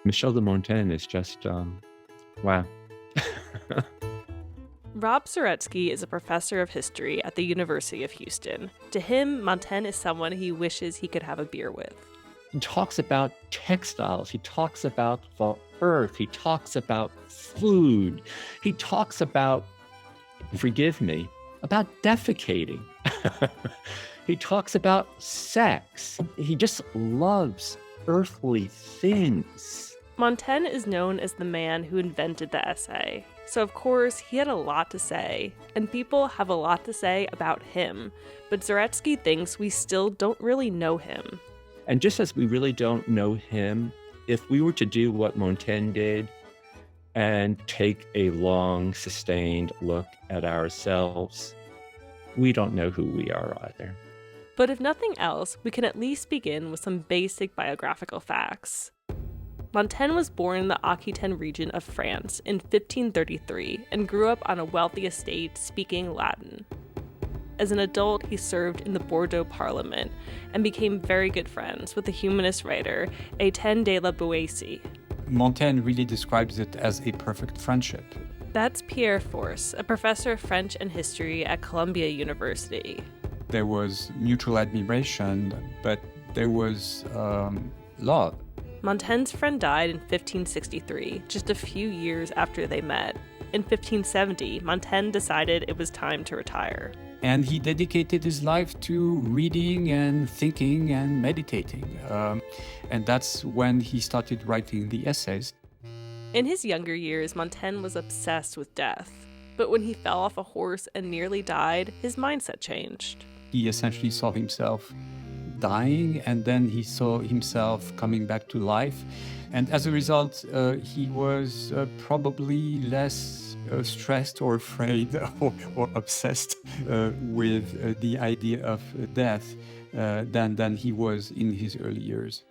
Michel de Montaigne is just, wow. Rob Zaretsky is a professor of history at the University of Houston. To him, Montaigne is someone he wishes he could have a beer with. He talks about textiles. He talks about the earth. He talks about food. He talks about, forgive me, about defecating. He talks about sex. He just loves earthly things. Montaigne is known as the man who invented the essay. So of course, he had a lot to say, and people have a lot to say about him, but Zaretsky thinks we still don't really know him. And just as we really don't know him, if we were to do what Montaigne did and take a long, sustained look at ourselves, we don't know who we are either. But if nothing else, we can at least begin with some basic biographical facts. Montaigne was born in the Aquitaine region of France in 1533 and grew up on a wealthy estate speaking Latin. As an adult, he served in the Bordeaux Parliament and became very good friends with the humanist writer Etienne de la Boétie. Montaigne really describes it as a perfect friendship. That's Pierre Force, a professor of French and history at Columbia University. There was mutual admiration, but there was love. Montaigne's friend died in 1563, just a few years after they met. In 1570, Montaigne decided it was time to retire. And he dedicated his life to reading and thinking and meditating. And that's when he started writing the essays. In his younger years, Montaigne was obsessed with death. But when he fell off a horse and nearly died, his mindset changed. He essentially saw himself dying, and then he saw himself coming back to life. And as a result, he was probably less stressed or afraid or obsessed with the idea of death than he was in his early years.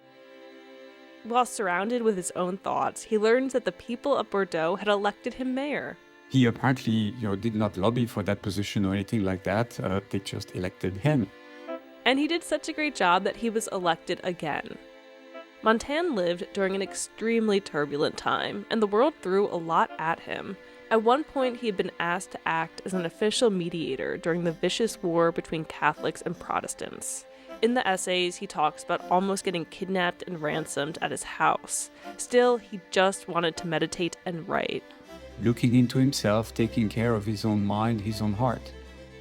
While surrounded with his own thoughts, he learns that the people of Bordeaux had elected him mayor. He apparently, did not lobby for that position or anything like that. They just elected him. And he did such a great job that he was elected again. Montaigne lived during an extremely turbulent time, and the world threw a lot at him. At one point, he had been asked to act as an official mediator during the vicious war between Catholics and Protestants. In the essays, he talks about almost getting kidnapped and ransomed at his house. Still, he just wanted to meditate and write. Looking into himself, taking care of his own mind, his own heart.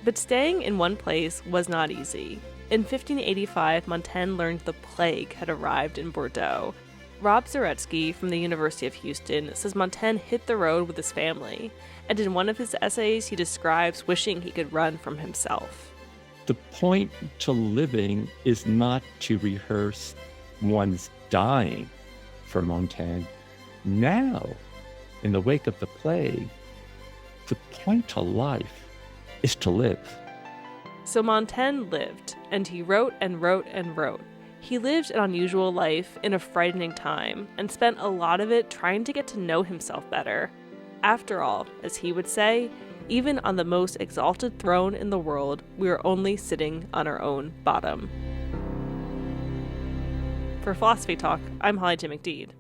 But staying in one place was not easy. In 1585, Montaigne learned the plague had arrived in Bordeaux. Rob Zaretsky from the University of Houston says Montaigne hit the road with his family, and in one of his essays he describes wishing he could run from himself. The point to living is not to rehearse one's dying for Montaigne. Now, in the wake of the plague, the point to life is to live. So Montaigne lived, and he wrote and wrote and wrote. He lived an unusual life in a frightening time, and spent a lot of it trying to get to know himself better. After all, as he would say, even on the most exalted throne in the world, we are only sitting on our own bottom. For Philosophy Talk, I'm Holly J. McDede.